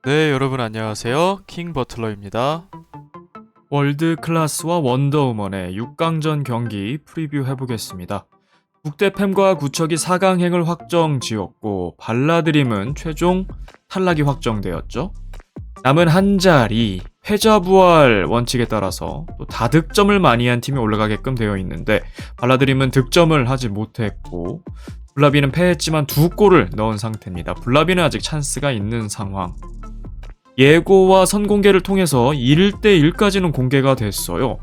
네, 여러분 안녕하세요. 킹 버틀러입니다. 월드클래스와 원더우먼의 6강전 경기 프리뷰 해보겠습니다. 국대팸과 구척이 4강행을 확정 지었고 발라드림은 최종 탈락이 확정되었죠. 남은 한 자리 패자부활 원칙에 따라서 또 다득점을 많이 한 팀이 올라가게끔 되어 있는데 발라드림은 득점을 하지 못했고 블라비는 패했지만 2골을 넣은 상태입니다. 블라비는 아직 찬스가 있는 상황. 예고와 선공개를 통해서 1대1까지는 공개가 됐어요.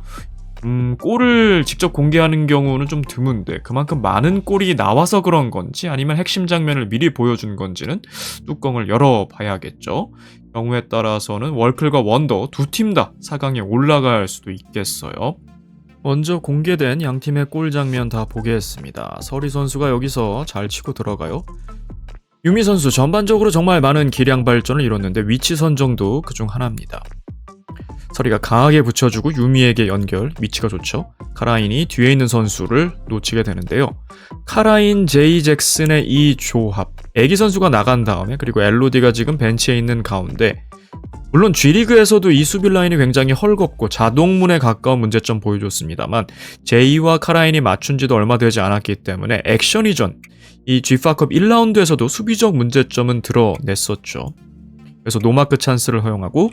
골을 직접 공개하는 경우는 좀 드문데 그만큼 많은 골이 나와서 그런 건지 아니면 핵심 장면을 미리 보여준 건지는 뚜껑을 열어봐야겠죠. 경우에 따라서는 월클과 원더 두 팀 다 4강에 올라갈 수도 있겠어요. 먼저 공개된 양팀의 골 장면 다 보겠습니다. 서리 선수가 여기서 잘 치고 들어가요. 유미 선수 전반적으로 정말 많은 기량 발전을 이뤘는데 위치 선정도 그중 하나입니다. 서리가 강하게 붙여주고 유미에게 연결, 위치가 좋죠. 카라인이 뒤에 있는 선수를 놓치게 되는데요. 카라인, 제이 잭슨의 이 조합, 애기 선수가 나간 다음에 그리고 엘로디가 지금 벤치에 있는 가운데 물론 G리그에서도 이 수비 라인이 굉장히 헐겁고 자동문에 가까운 문제점 보여줬습니다만 제이와 카라인이 맞춘 지도 얼마 되지 않았기 때문에 액션 이전 이 G파컵 1라운드에서도 수비적 문제점은 드러냈었죠. 그래서 노마크 찬스를 허용하고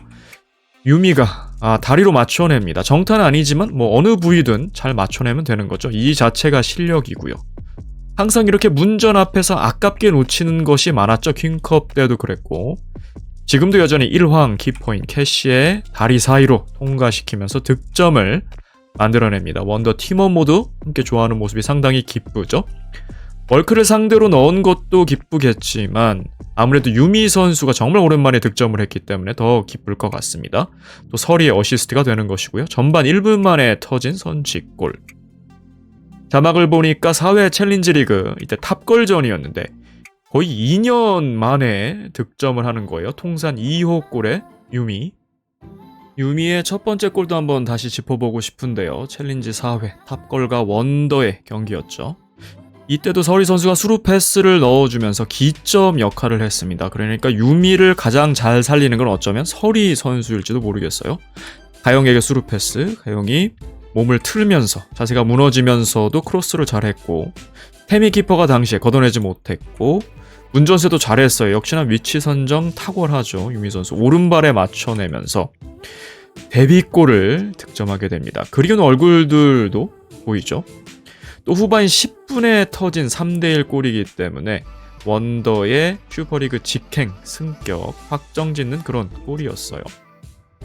유미가 다리로 맞춰냅니다. 정타는 아니지만 어느 부위든 잘 맞춰내면 되는 거죠. 이 자체가 실력이고요. 항상 이렇게 문전 앞에서 아깝게 놓치는 것이 많았죠. 킹컵 때도 그랬고 지금도 여전히 1황 키포인 캐시의 다리 사이로 통과시키면서 득점을 만들어냅니다. 원더 팀원 모두 함께 좋아하는 모습이 상당히 기쁘죠. 월크를 상대로 넣은 것도 기쁘겠지만 아무래도 유미 선수가 정말 오랜만에 득점을 했기 때문에 더 기쁠 것 같습니다. 또 서리의 어시스트가 되는 것이고요. 전반 1분 만에 터진 선취골. 자막을 보니까 4회 챌린지 리그 이때 탑걸전이었는데 거의 2년 만에 득점을 하는 거예요. 통산 2호 골에 유미의 첫 번째 골도 한번 다시 짚어보고 싶은데요. 챌린지 4회 탑걸과 원더의 경기였죠. 이때도 서리 선수가 수루 패스를 넣어주면서 기점 역할을 했습니다. 그러니까 유미를 가장 잘 살리는 건 어쩌면 서리 선수일지도 모르겠어요. 가영에게 수루 패스, 가영이 몸을 틀면서 자세가 무너지면서도 크로스를 잘했고 태미 키퍼가 당시에 걷어내지 못했고 운전세도 잘했어요. 역시나 위치 선정 탁월하죠. 유미 선수 오른발에 맞춰내면서 데뷔골을 득점하게 됩니다. 그리운 얼굴들도 보이죠. 또 후반 10분에 터진 3대1 골이기 때문에 원더의 슈퍼리그 직행 승격 확정짓는 그런 골이었어요.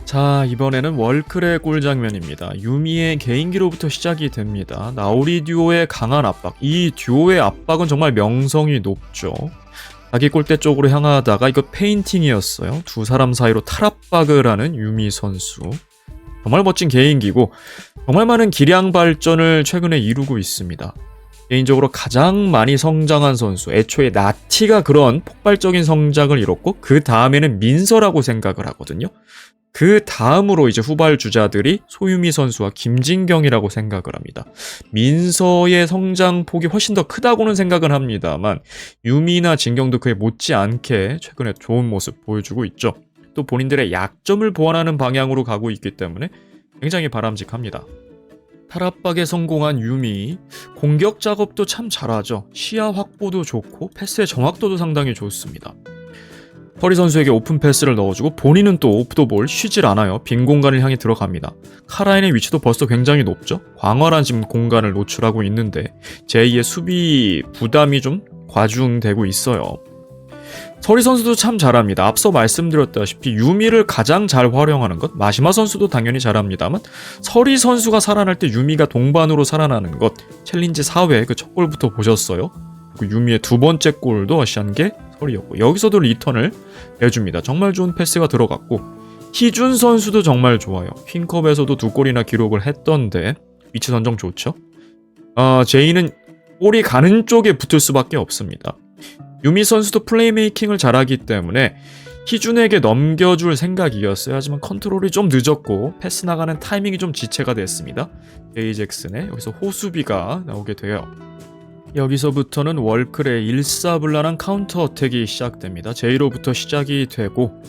자, 이번에는 월클의 골 장면입니다. 유미의 개인기로부터 시작이 됩니다. 나우리 듀오의 강한 압박. 이 듀오의 압박은 정말 명성이 높죠. 자기 골대 쪽으로 향하다가 이거 페인팅이었어요. 두 사람 사이로 탈압박을 하는 유미 선수. 정말 멋진 개인기고 정말 많은 기량 발전을 최근에 이루고 있습니다. 개인적으로 가장 많이 성장한 선수, 애초에 나티가 그런 폭발적인 성장을 이뤘고 그 다음에는 민서라고 생각을 하거든요. 그 다음으로 이제 후발주자들이 소유미 선수와 김진경이라고 생각을 합니다. 민서의 성장폭이 훨씬 더 크다고는 생각은 합니다만 유미나 진경도 그에 못지않게 최근에 좋은 모습 보여주고 있죠. 또 본인들의 약점을 보완하는 방향으로 가고 있기 때문에 굉장히 바람직합니다. 탈압박에 성공한 유미, 공격 작업도 참 잘하죠. 시야 확보도 좋고 패스의 정확도도 상당히 좋습니다. 서리 선수에게 오픈 패스를 넣어주고 본인은 또 오프더볼 쉬질 않아요. 빈 공간을 향해 들어갑니다. 카라인의 위치도 벌써 굉장히 높죠. 광활한 지금 공간을 노출하고 있는데 제이의 수비 부담이 좀 과중되고 있어요. 서리 선수도 참 잘합니다. 앞서 말씀드렸다시피 유미를 가장 잘 활용하는 것, 마시마 선수도 당연히 잘합니다만 서리 선수가 살아날 때 유미가 동반으로 살아나는 것, 챌린지 4회 그 첫 골부터 보셨어요. 그리고 유미의 두 번째 골도 어시한 게 서리였고 여기서도 리턴을 해줍니다. 정말 좋은 패스가 들어갔고 희준 선수도 정말 좋아요. 퀸컵에서도 2골이나 기록을 했던데 위치 선정 좋죠. 제이는 골이 가는 쪽에 붙을 수밖에 없습니다. 유미 선수도 플레이메이킹을 잘하기 때문에 희준에게 넘겨줄 생각이었어요. 하지만 컨트롤이 좀 늦었고 패스 나가는 타이밍이 좀 지체가 됐습니다. 제이 잭슨의 여기서 호수비가 나오게 돼요. 여기서부터는 월클의 일사불란한 카운터 어택이 시작됩니다. 제이로부터 시작이 되고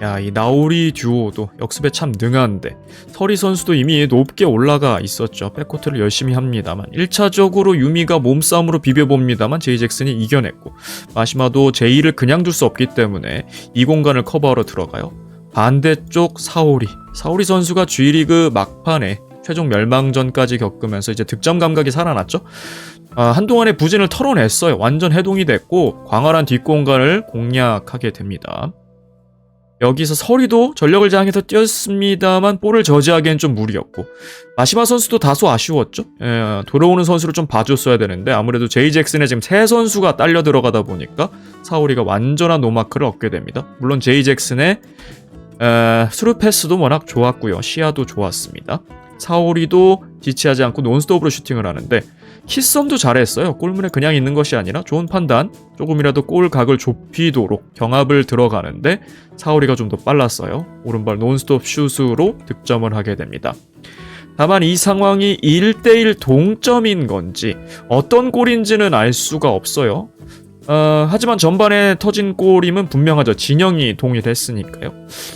야, 이 나오리 듀오도 역습에 참 능한데 서리 선수도 이미 높게 올라가 있었죠. 백코트를 열심히 합니다만 1차적으로 유미가 몸싸움으로 비벼봅니다만 제이 잭슨이 이겨냈고 마시마도 제이를 그냥 둘 수 없기 때문에 이 공간을 커버하러 들어가요. 반대쪽 사오리 선수가 G리그 막판에 최종 멸망전까지 겪으면서 이제 득점 감각이 살아났죠. 한동안의 부진을 털어냈어요. 완전 해동이 됐고 광활한 뒷공간을 공략하게 됩니다. 여기서 서리도 전력을 자랑해서 뛰었습니다만 볼을 저지하기엔 좀 무리였고 마시마 선수도 다소 아쉬웠죠. 돌아오는 선수를 좀 봐줬어야 되는데 아무래도 제이 잭슨의 지금 세 선수가 딸려 들어가다 보니까 사오리가 완전한 노마크를 얻게 됩니다. 물론 제이 잭슨의 스루 패스도 워낙 좋았고요. 시야도 좋았습니다. 사오리도 지체하지 않고 논스톱으로 슈팅을 하는데 키썸도 잘했어요. 골문에 그냥 있는 것이 아니라 좋은 판단, 조금이라도 골각을 좁히도록 경합을 들어가는데 사오리가 좀 더 빨랐어요. 오른발 논스톱 슛으로 득점을 하게 됩니다. 다만 이 상황이 1대1 동점인 건지 어떤 골인지는 알 수가 없어요. 하지만 전반에 터진 골임은 분명하죠. 진영이 동일했으니까요.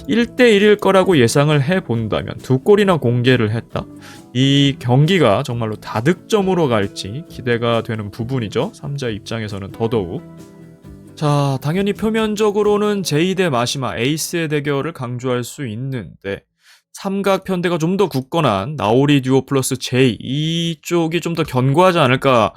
1대1일 거라고 예상을 해본다면 두 골이나 공개를 했다. 이 경기가 정말로 다득점으로 갈지 기대가 되는 부분이죠. 3자 입장에서는 더더욱. 자, 당연히 표면적으로는 제이 대 마시마 에이스의 대결을 강조할 수 있는데 삼각 편대가 좀 더 굳건한 나오리 듀오 플러스 제이 이쪽이 좀 더 견고하지 않을까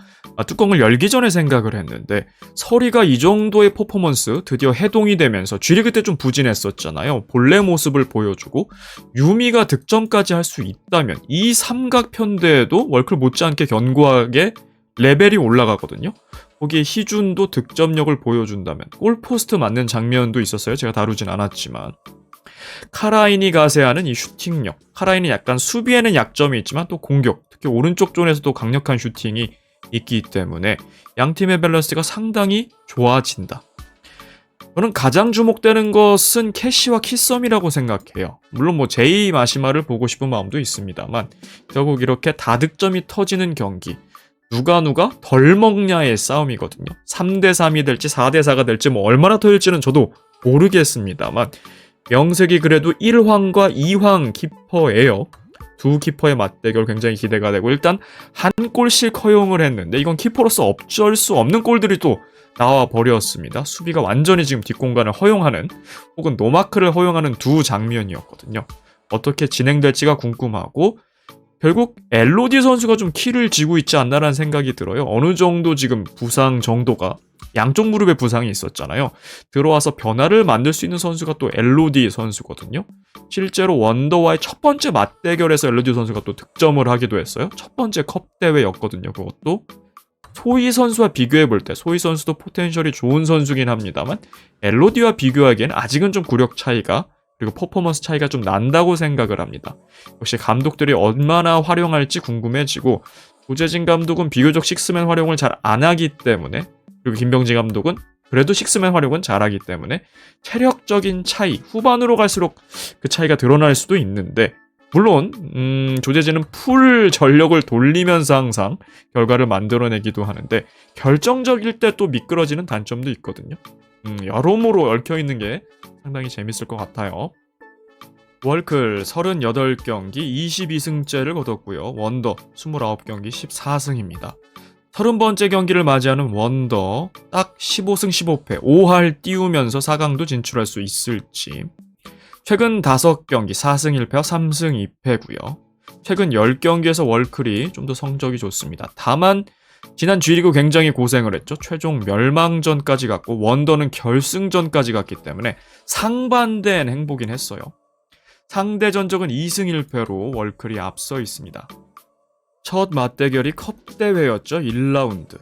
뚜껑을 열기 전에 생각을 했는데 서리가 이 정도의 퍼포먼스 드디어 해동이 되면서 G리그 때 좀 부진했었잖아요. 본래 모습을 보여주고 유미가 득점까지 할 수 있다면 이 삼각 편대에도 월클 못지않게 견고하게 레벨이 올라가거든요. 거기에 희준도 득점력을 보여준다면 골포스트 맞는 장면도 있었어요. 제가 다루진 않았지만 카라인이 가세하는 이 슈팅력. 카라인이 약간 수비에는 약점이 있지만 또 공격, 특히 오른쪽 존에서도 강력한 슈팅이 있기 때문에 양 팀의 밸런스가 상당히 좋아진다. 저는 가장 주목되는 것은 캐시와 키썸이라고 생각해요. 물론 뭐 제이 마시마를 보고 싶은 마음도 있습니다만 결국 이렇게 다득점이 터지는 경기 누가 덜 먹냐의 싸움이거든요. 3대3이 될지 4대4가 될지 뭐 얼마나 터질지는 저도 모르겠습니다만 명색이 그래도 1황과 2황 키퍼예요. 두 키퍼의 맞대결 굉장히 기대가 되고 일단 한 골씩 허용을 했는데 이건 키퍼로서 어쩔 수 없는 골들이 또 나와 버렸습니다. 수비가 완전히 지금 뒷공간을 허용하는 혹은 노마크를 허용하는 두 장면이었거든요. 어떻게 진행될지가 궁금하고 결국 엘로디 선수가 좀 키를 쥐고 있지 않나라는 생각이 들어요. 어느 정도 지금 부상 정도가 양쪽 무릎에 부상이 있었잖아요. 들어와서 변화를 만들 수 있는 선수가 또 엘로디 선수거든요. 실제로 원더와의 첫 번째 맞대결에서 엘로디 선수가 또 득점을 하기도 했어요. 첫 번째 컵 대회였거든요. 그것도 소희 선수와 비교해볼 때 소희 선수도 포텐셜이 좋은 선수긴 합니다만 엘로디와 비교하기엔 아직은 좀 구력 차이가 그리고 퍼포먼스 차이가 좀 난다고 생각을 합니다. 역시 감독들이 얼마나 활용할지 궁금해지고 조재진 감독은 비교적 식스맨 활용을 잘 안 하기 때문에 그리고 김병지 감독은 그래도 식스맨 활용은 잘하기 때문에 체력적인 차이, 후반으로 갈수록 그 차이가 드러날 수도 있는데 물론 조재진은 풀 전력을 돌리면서 항상 결과를 만들어내기도 하는데 결정적일 때 또 미끄러지는 단점도 있거든요. 여러모로 얽혀있는 게 상당히 재밌을 것 같아요. 월클 38경기 22승째를 거뒀고요. 원더 29경기 14승입니다. 30번째 경기를 맞이하는 원더 딱 15승 15패 5할 띄우면서 4강도 진출할 수 있을지. 최근 5경기 4승 1패와 3승 2패고요. 최근 10경기에서 월클이 좀 더 성적이 좋습니다. 다만 지난 G리그 굉장히 고생을 했죠. 최종 멸망전까지 갔고 원더는 결승전까지 갔기 때문에 상반된 행보긴 했어요. 상대 전적은 2승 1패로 월클이 앞서 있습니다. 첫 맞대결이 컵대회였죠. 1라운드.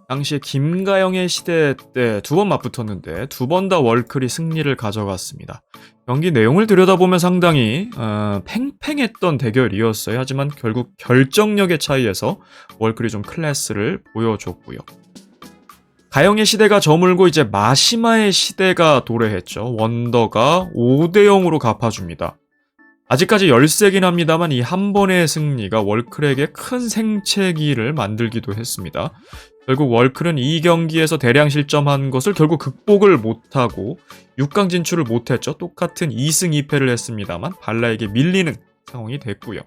당시에 김가영의 시대 때 2번 맞붙었는데 2번 다 월클이 승리를 가져갔습니다. 경기 내용을 들여다보면 상당히 팽팽했던 대결이었어요. 하지만 결국 결정력의 차이에서 월클이 좀 클래스를 보여줬고요. 가영의 시대가 저물고 이제 마시마의 시대가 도래했죠. 원더가 5대0으로 갚아줍니다. 아직까지 열세긴 합니다만 이 한 번의 승리가 월클에게 큰 생채기를 만들기도 했습니다. 결국 월클은 이 경기에서 대량 실점한 것을 결국 극복을 못하고 6강 진출을 못했죠. 똑같은 2승 2패를 했습니다만 발라에게 밀리는 상황이 됐고요.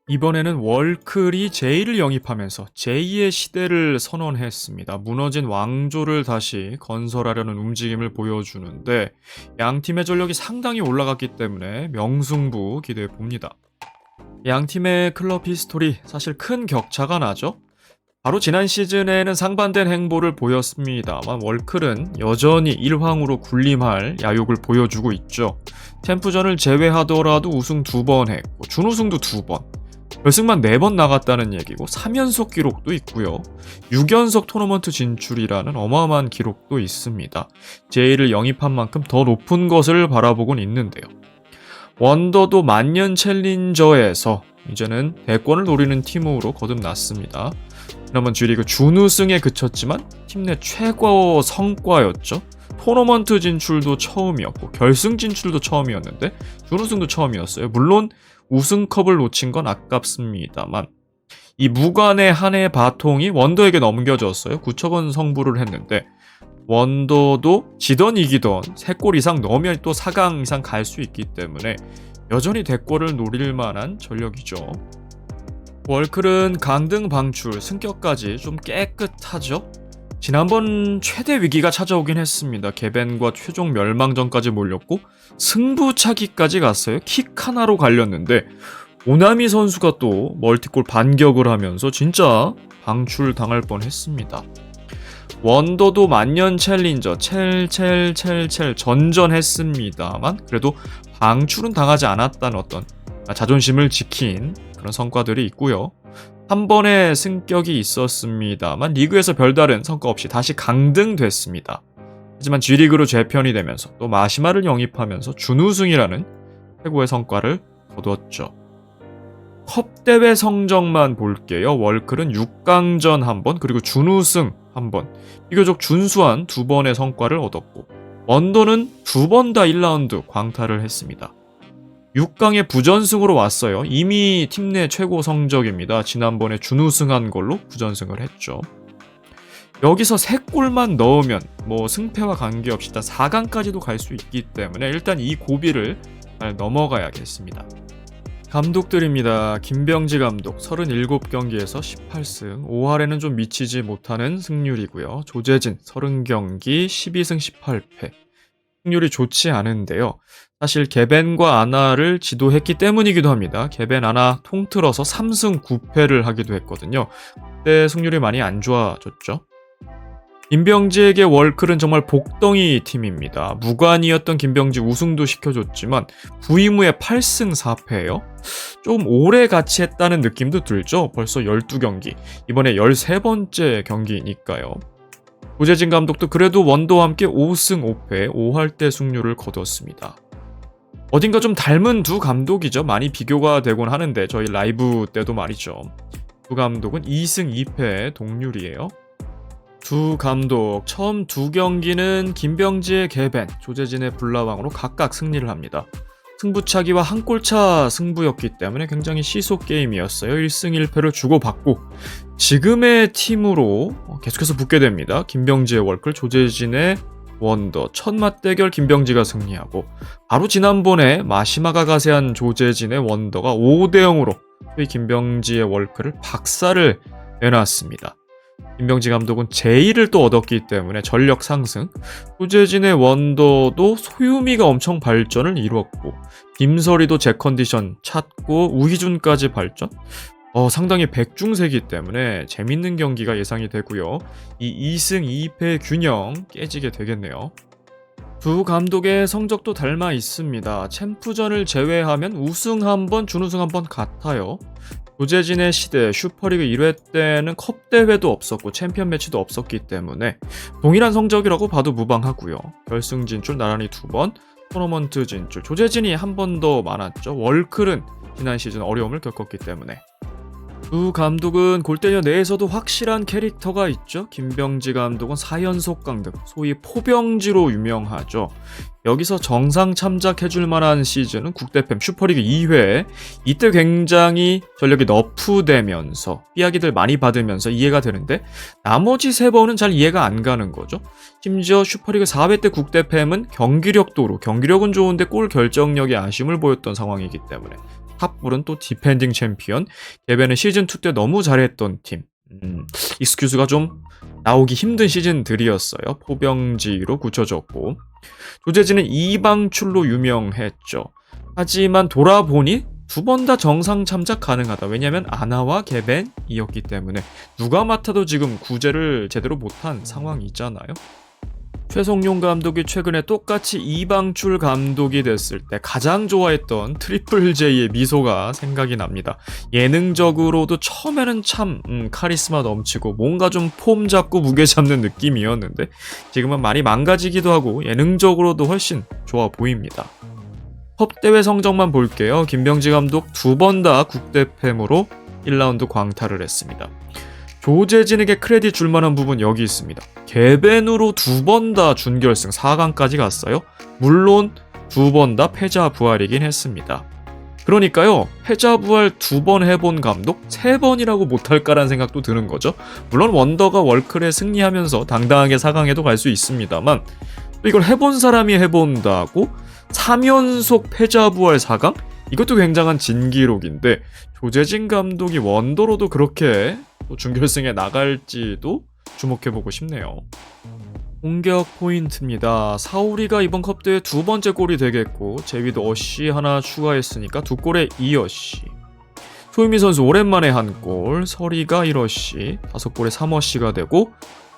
이번에는 월클이 제2를 영입하면서 제2의 시대를 선언했습니다. 무너진 왕조를 다시 건설하려는 움직임을 보여주는데 양 팀의 전력이 상당히 올라갔기 때문에 명승부 기대해 봅니다. 양 팀의 클럽 히스토리 사실 큰 격차가 나죠. 바로 지난 시즌에는 상반된 행보를 보였습니다만 월클은 여전히 1황으로 군림할 야욕을 보여주고 있죠. 챔프전을 제외하더라도 우승 2번 했고 준우승도 2번, 결승만 4번 나갔다는 얘기고 3연속 기록도 있고요. 6연속 토너먼트 진출이라는 어마어마한 기록도 있습니다. 제1을 영입한 만큼 더 높은 것을 바라보곤 있는데요. 원더도 만년 챌린저에서 이제는 대권을 노리는 팀으로 거듭났습니다. 지난번 G리그 준우승에 그쳤지만 팀 내 최고 성과였죠. 토너먼트 진출도 처음이었고 결승 진출도 처음이었는데 준우승도 처음이었어요. 물론 우승컵을 놓친 건 아깝습니다만 이 무관의 한 해의 바통이 원더에게 넘겨졌어요. 9척은 성부를 했는데 원더도 지던 이기던 3골 이상 넣으면 또 4강 이상 갈 수 있기 때문에 여전히 대권을 노릴 만한 전력이죠. 월클은 강등 방출, 승격까지 좀 깨끗하죠? 지난번 최대 위기가 찾아오긴 했습니다. 개벤과 최종 멸망전까지 몰렸고 승부차기까지 갔어요. 킥 하나로 갈렸는데 오나미 선수가 또 멀티골 반격을 하면서 진짜 방출 당할 뻔했습니다. 원더도 만년 챌린저 첼 전전했습니다만 그래도 방출은 당하지 않았다는 어떤 자존심을 지킨 그런 성과들이 있고요. 한 번의 승격이 있었습니다만 리그에서 별다른 성과 없이 다시 강등됐습니다. 하지만 G리그로 재편이 되면서 또 마시마를 영입하면서 준우승이라는 최고의 성과를 거두었죠. 컵 대회 성적만 볼게요. 월클은 6강전 1번 그리고 준우승 1번, 비교적 준수한 2번의 성과를 얻었고 원더는 2번 다 1라운드 광탈을 했습니다. 6강에 부전승으로 왔어요. 이미 팀 내 최고 성적입니다. 지난번에 준우승한 걸로 부전승을 했죠. 여기서 3골만 넣으면 뭐 승패와 관계없이 일단 4강까지도 갈 수 있기 때문에 일단 이 고비를 잘 넘어가야겠습니다. 감독들입니다. 김병지 감독 37경기에서 18승, 5할에는 좀 미치지 못하는 승률이고요. 조재진 30경기 12승 18패. 승률이 좋지 않은데요. 사실 개벤과 아나를 지도했기 때문이기도 합니다. 개벤 아나 통틀어서 3승 9패를 하기도 했거든요. 그때 승률이 많이 안 좋아졌죠. 김병지에게 월클은 정말 복덩이 팀입니다. 무관이었던 김병지 우승도 시켜줬지만 부임 후에 8승 4패예요. 좀 오래 같이 했다는 느낌도 들죠. 벌써 12경기, 이번에 13번째 경기니까요. 조재진 감독도 그래도 원더와 함께 5승 5패 5할대 승률을 거뒀습니다. 어딘가 좀 닮은 두 감독이죠. 많이 비교가 되곤 하는데 저희 라이브 때도 말이죠. 두 감독은 2승 2패 동률이에요. 두 감독 처음 2경기는 김병지의 개벤, 조재진의 불나방으로 각각 승리를 합니다. 승부차기와 한 골차 승부였기 때문에 굉장히 시속 게임이었어요. 1승 1패를 주고받고 지금의 팀으로 계속해서 붙게 됩니다. 김병지의 월클, 조재진의 원더, 첫 맞대결 김병지가 승리하고 바로 지난번에 마시마가 가세한 조재진의 원더가 5대0으로 김병지의 월클을 박살을 내놨습니다. 김병지 감독은 제1을 또 얻었기 때문에 전력 상승, 조재진의 원더도 소유미가 엄청 발전을 이루었고 김설이도 재컨디션 찾고 우희준까지 발전, 상당히 백중세기 때문에 재밌는 경기가 예상이 되고요. 이 2승 2패 균형 깨지게 되겠네요. 두 감독의 성적도 닮아 있습니다. 챔프전을 제외하면 우승 1번, 준우승 1번 같아요. 조재진의 시대 슈퍼리그 1회 때는 컵 대회도 없었고 챔피언 매치도 없었기 때문에 동일한 성적이라고 봐도 무방하고요. 결승 진출 나란히 2번, 토너먼트 진출 조재진이 한 번 더 많았죠. 월클은 지난 시즌 어려움을 겪었기 때문에 두 감독은 골대녀 내에서도 확실한 캐릭터가 있죠. 김병지 감독은 4연속 강등, 소위 포병지로 유명하죠. 여기서 정상 참작해줄 만한 시즌은 국대팸 슈퍼리그 2회. 이때 굉장히 전력이 너프되면서 삐약이들 많이 받으면서 이해가 되는데 나머지 3번은 잘 이해가 안 가는 거죠. 심지어 슈퍼리그 4회 때 국대팸은 경기력은 좋은데 골 결정력에 아쉬움을 보였던 상황이기 때문에 탑볼은 또 디펜딩 챔피언, 개베는 시즌2 때 너무 잘했던 팀. 익스큐즈가 좀 나오기 힘든 시즌들이었어요. 포병지로 굳혀졌고 조재진은 이방출로 유명했죠. 하지만 돌아보니 2번 다 정상 참작 가능하다. 왜냐면 아나와 개벤이었기 때문에 누가 맡아도 지금 구제를 제대로 못한 상황이잖아요. 최성용 감독이 최근에 똑같이 이방출 감독이 됐을 때 가장 좋아했던 트리플 J의 미소가 생각이 납니다. 예능적으로도 처음에는 참 카리스마 넘치고 뭔가 좀 폼 잡고 무게 잡는 느낌이었는데 지금은 많이 망가지기도 하고 예능적으로도 훨씬 좋아 보입니다. 컵대회 성적만 볼게요. 김병지 감독 2번 다 국대팸으로 1라운드 광탈을 했습니다. 조재진에게 크레딧 줄만한 부분 여기 있습니다. 개벤으로 2번 다 준결승 4강까지 갔어요. 물론 2번 다 패자 부활이긴 했습니다. 그러니까요, 패자 부활 2번 해본 감독 3번이라고 못할까라는 생각도 드는 거죠. 물론 원더가 월클에 승리하면서 당당하게 4강에도 갈 수 있습니다만 또 이걸 해본 사람이 해본다고 3연속 패자 부활 4강? 이것도 굉장한 진기록인데 조재진 감독이 원더로도 그렇게 또 준결승에 나갈지도 주목해보고 싶네요. 공격 포인트입니다. 사우리가 이번 컵대회 2번째 골이 되겠고 제위도 어시 하나 추가했으니까 2골에 2어시. 소유미 선수 오랜만에 한 골, 서리가 1어시, 5골에 3어시가 되고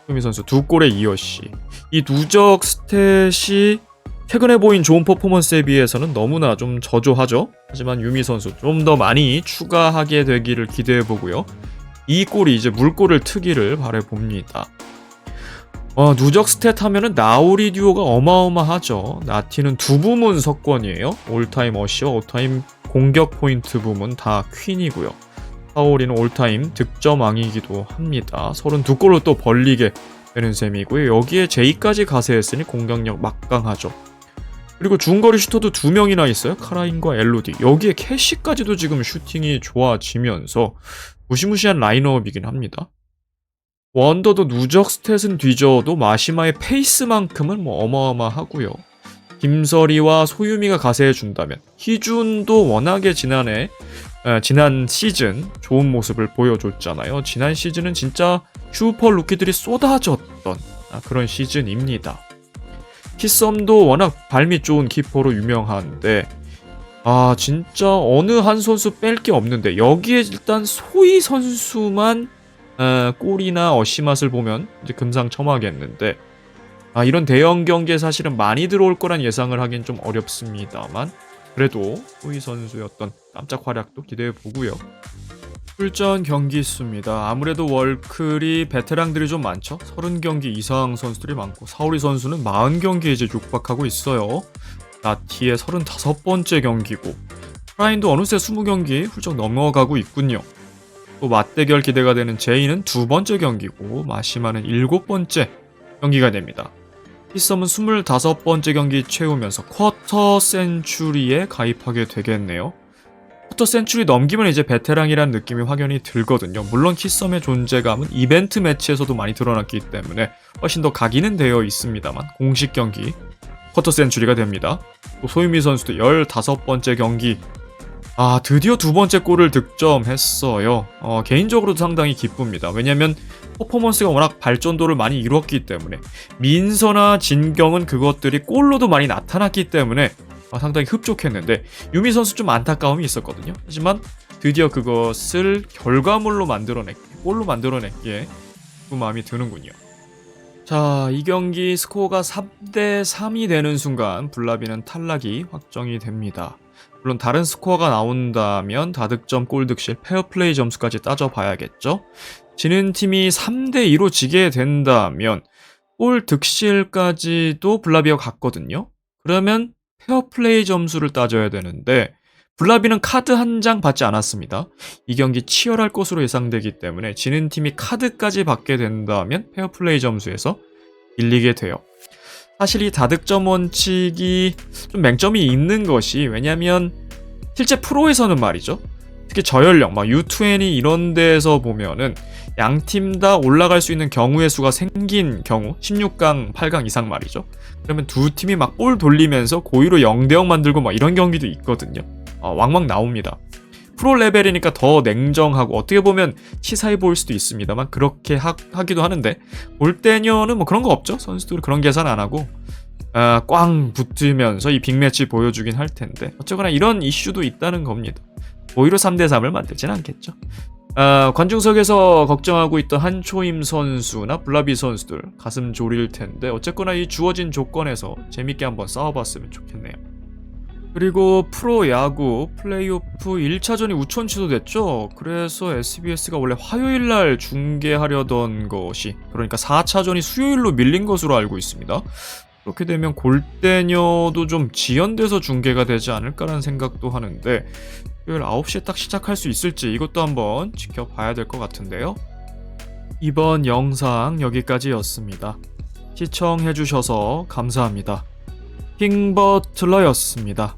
소유미 선수 2골에 2어시. 이 누적 스탯이 최근에 보인 좋은 퍼포먼스에 비해서는 너무나 좀 저조하죠. 하지만 유미 선수 좀 더 많이 추가하게 되기를 기대해보고요. 이 골이 이제 물골을 트기를 바라봅니다. 누적 스탯 하면은 나우리 듀오가 어마어마하죠. 나티는 2부문 석권이에요. 올타임 어시와 올타임 공격 포인트 부문 다 퀸이고요. 사오리는 올타임 득점왕이기도 합니다. 32골로 또 벌리게 되는 셈이고요. 여기에 제이까지 가세했으니 공격력 막강하죠. 그리고 중거리 슈터도 2명이나 있어요. 카라인과 엘로디. 여기에 캐시까지도 지금 슈팅이 좋아지면서 무시무시한 라인업이긴 합니다. 원더도 누적 스탯은 뒤져도 마시마의 페이스만큼은 어마어마하고요. 김설이와 소유미가 가세해준다면 희준도 워낙에 지난 시즌 좋은 모습을 보여줬잖아요. 지난 시즌은 진짜 슈퍼 루키들이 쏟아졌던 그런 시즌입니다. 키썸도 워낙 발밑 좋은 키퍼로 유명한데 진짜 어느 한 선수 뺄 게 없는데 여기에 일단 소희 선수만 골이나 어시맛을 보면 이제 금상첨화겠는데 이런 대형 경기에 사실은 많이 들어올 거란 예상을 하긴 좀 어렵습니다만 그래도 소희 선수의 어떤 깜짝 활약도 기대해 보고요. 출전 경기 수입니다. 아무래도 월클이 베테랑들이 좀 많죠. 30경기 이상 선수들이 많고 사오리 선수는 40경기에 이제 육박하고 있어요. 나티의 35번째 경기고 프라인도 어느새 20경기 훌쩍 넘어가고 있군요. 또 맞대결 기대가 되는 제이는 2번째 경기고 마시마는 7번째 경기가 됩니다. 히썸은 25번째 경기 채우면서 쿼터 센츄리에 가입하게 되겠네요. 쿼터 센츄리 넘기면 이제 베테랑이란 느낌이 확연히 들거든요. 물론 키썸의 존재감은 이벤트 매치에서도 많이 드러났기 때문에 훨씬 더 각인은 되어 있습니다만 공식 경기 쿼터 센츄리가 됩니다. 또 소유미 선수도 15번째 경기 드디어 2번째 골을 득점했어요. 개인적으로도 상당히 기쁩니다. 왜냐면 퍼포먼스가 워낙 발전도를 많이 이뤘기 때문에 민서나 진경은 그것들이 골로도 많이 나타났기 때문에 상당히 흡족했는데 유미 선수 좀 안타까움이 있었거든요. 하지만 드디어 그것을 결과물로 골로 만들어냈기에 그 마음이 드는군요. 자, 이 경기 스코어가 3대3이 되는 순간 블라비는 탈락이 확정이 됩니다. 물론 다른 스코어가 나온다면 다득점, 골득실, 페어플레이 점수까지 따져봐야겠죠. 지는 팀이 3대2로 지게 된다면 골득실까지도 블라비가 갔거든요. 그러면 페어플레이 점수를 따져야 되는데 블라비는 카드 한 장 받지 않았습니다. 이 경기 치열할 것으로 예상되기 때문에 지는 팀이 카드까지 받게 된다면 페어플레이 점수에서 밀리게 돼요. 사실 이 다득점 원칙이 좀 맹점이 있는 것이, 왜냐면 실제 프로에서는 말이죠. 특히 저연령, 막 U20 이런 데에서 보면은 양 팀 다 올라갈 수 있는 경우의 수가 생긴 경우, 16강, 8강 이상 말이죠. 그러면 두 팀이 막 볼 돌리면서 고의로 0대0 만들고 막 이런 경기도 있거든요. 왕왕 나옵니다. 프로 레벨이니까 더 냉정하고 어떻게 보면 치사해 보일 수도 있습니다만 그렇게 하기도 하는데, 골대녀는 뭐 그런 거 없죠. 선수들은 그런 계산 안 하고 꽝 붙으면서 이 빅매치 보여주긴 할 텐데, 어쨌거나 이런 이슈도 있다는 겁니다. 오히려 3대3을 만들진 않겠죠. 관중석에서 걱정하고 있던 한초임 선수나 블라비 선수들 가슴 졸일 텐데, 어쨌거나 이 주어진 조건에서 재밌게 한번 싸워봤으면 좋겠네요. 그리고 프로야구 플레이오프 1차전이 우천 취소됐죠. 그래서 SBS가 원래 화요일날 중계하려던 것이, 그러니까 4차전이 수요일로 밀린 것으로 알고 있습니다. 그렇게 되면 골대녀도 좀 지연돼서 중계가 되지 않을까라는 생각도 하는데, 토요일 9시에 딱 시작할 수 있을지 이것도 한번 지켜봐야 될 것 같은데요. 이번 영상 여기까지였습니다. 시청해주셔서 감사합니다. 킹버틀러였습니다.